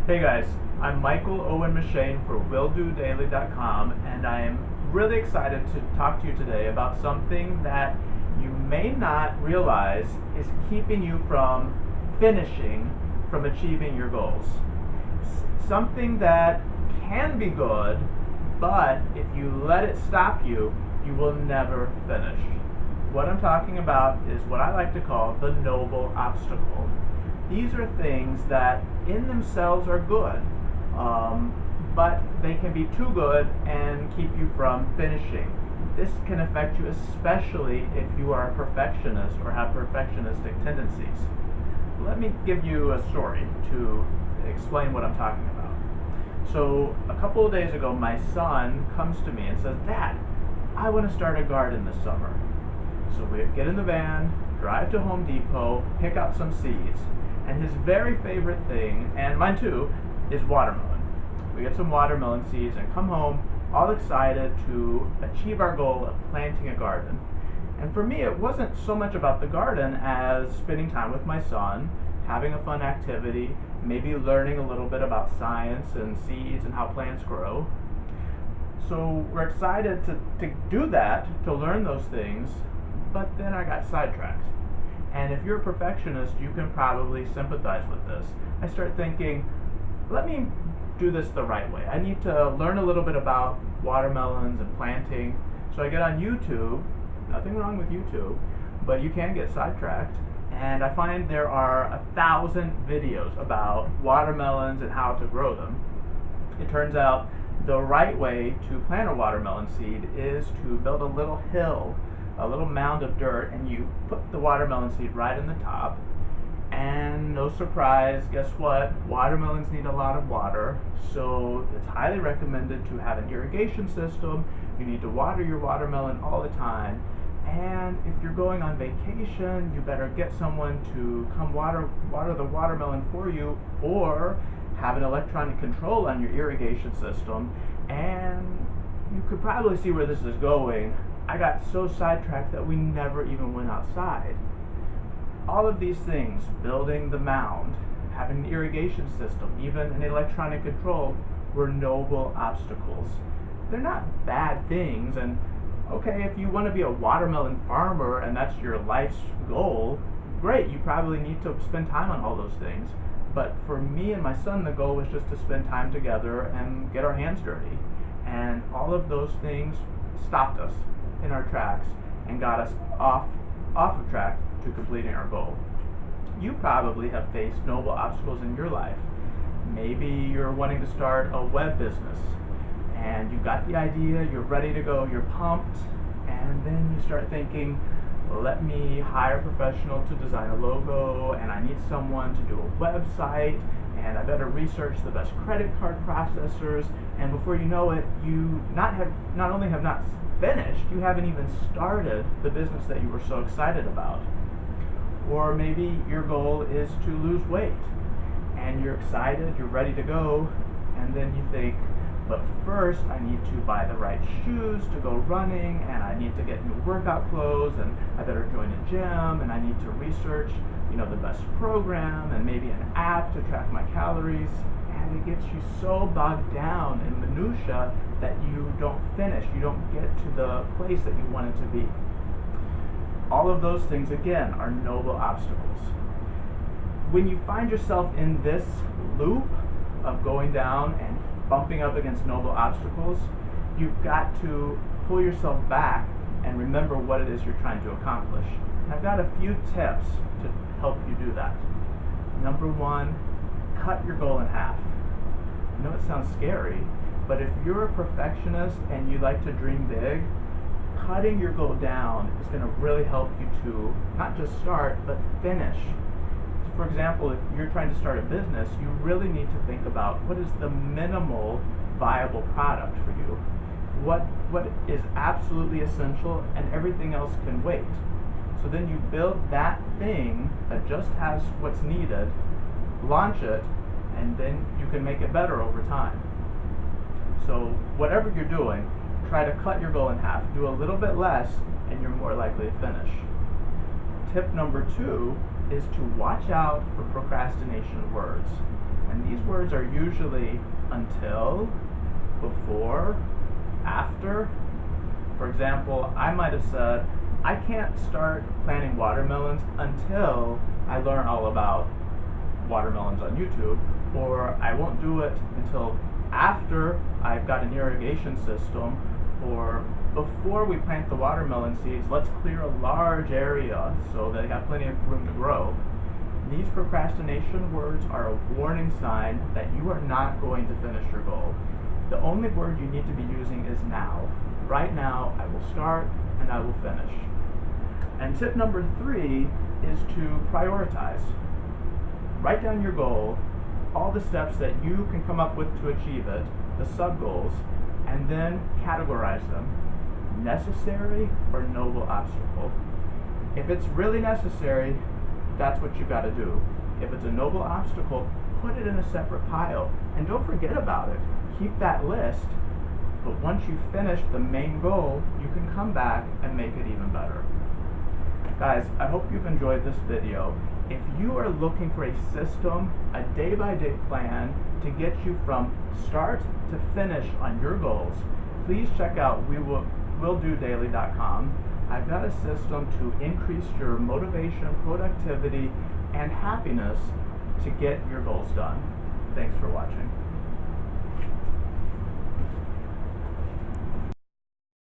Hey guys, I'm Michael Owen Mashane for WillDoDaily.com, and I am really excited to talk to you today about something that you may not realize is keeping you from finishing, from achieving your goals. Something that can be good, but if you let it stop you, you will never finish. What I'm talking about is what I like to call the noble obstacle. These are things that in themselves are good, but they can be too good and keep you from finishing. This can affect you especially if you are a perfectionist or have perfectionistic tendencies. Let me give you a story to explain what I'm talking about. So a couple of days ago, my son comes to me and says, "Dad, I want to start a garden this summer." So we get in the van, drive to Home Depot, pick out some seeds, and his very favorite thing, and mine too, is watermelon. We get some watermelon seeds and come home all excited to achieve our goal of planting a garden. And for me, it wasn't so much about the garden as spending time with my son, having a fun activity, maybe learning a little bit about science and seeds and how plants grow. So we're excited to do that, to learn those things, but then I got sidetracked. And if you're a perfectionist, you can probably sympathize with this. I start thinking, let me do this the right way. I need to learn a little bit about watermelons and planting. So I get on YouTube, nothing wrong with YouTube, but you can get sidetracked. And I find there are 1,000 videos about watermelons and how to grow them. It turns out the right way to plant a watermelon seed is to build a little hill, a little mound of dirt, and you put the watermelon seed right in the top. And no surprise, guess what? Watermelons need a lot of water, so it's highly recommended to have an irrigation system. You need to water your watermelon all the time. And if you're going on vacation, you better get someone to come water the watermelon for you, or have an electronic control on your irrigation system. And you could probably see where this is going. I got so sidetracked that we never even went outside. All of these things, building the mound, having the irrigation system, even an electronic control, were noble obstacles. They're not bad things, and okay, if you want to be a watermelon farmer and that's your life's goal, great, you probably need to spend time on all those things. But for me and my son, the goal was just to spend time together and get our hands dirty. And all of those things stopped us in our tracks and got us off of track to completing our goal. You probably have faced noble obstacles in your life. Maybe you're wanting to start a web business and you've got the idea, you're ready to go, you're pumped, and then you start thinking, let me hire a professional to design a logo, and I need someone to do a website, and I better research the best credit card processors, and before you know it, you not only have not finished, you haven't even started the business that you were so excited about. Or maybe your goal is to lose weight, and you're excited, you're ready to go, and then you think, but first I need to buy the right shoes to go running, and I need to get new workout clothes, and I better join a gym, and I need to research, the best program, and maybe an app to track my calories. And it gets you so bogged down in minutia that you don't finish, you don't get to the place that you wanted to be. All of those things, again, are noble obstacles. When you find yourself in this loop of going down and bumping up against noble obstacles, you've got to pull yourself back and remember what it is you're trying to accomplish. And I've got a few tips to help you do that. Number one, cut your goal in half. I know it sounds scary, but if you're a perfectionist and you like to dream big, cutting your goal down is going to really help you to not just start, but finish. For example, if you're trying to start a business, you really need to think about what is the minimal viable product for you. What is absolutely essential, and everything else can wait. So then you build that thing that just has what's needed, launch it, and then you can make it better over time. So whatever you're doing, try to cut your goal in half. Do a little bit less, and you're more likely to finish. Tip number 2 is to watch out for procrastination words. And And these words are usually until, before, after. For example, I might have said, I can't start planting watermelons until I learn all about watermelons on YouTube, or I won't do it until after I've got an irrigation system, or before we plant the watermelon seeds, let's clear a large area so they have plenty of room to grow. These procrastination words are a warning sign that you are not going to finish your goal. The only word you need to be using is now. Right now, I will start and I will finish. And tip number 3 is to prioritize. Write down your goal, all the steps that you can come up with to achieve it, the sub-goals, and then categorize them. Necessary or noble obstacle. If it's really necessary, that's what you got to do. If it's a noble obstacle, put it in a separate pile. And don't forget about it. Keep that list, but once you finish the main goal, you can come back and make it even better. Guys, I hope you've enjoyed this video. If you are looking for a system, a day-by-day plan to get you from start to finish on your goals, please check out willdodaily.com. I've got a system to increase your motivation, productivity, and happiness to get your goals done. Thanks for watching.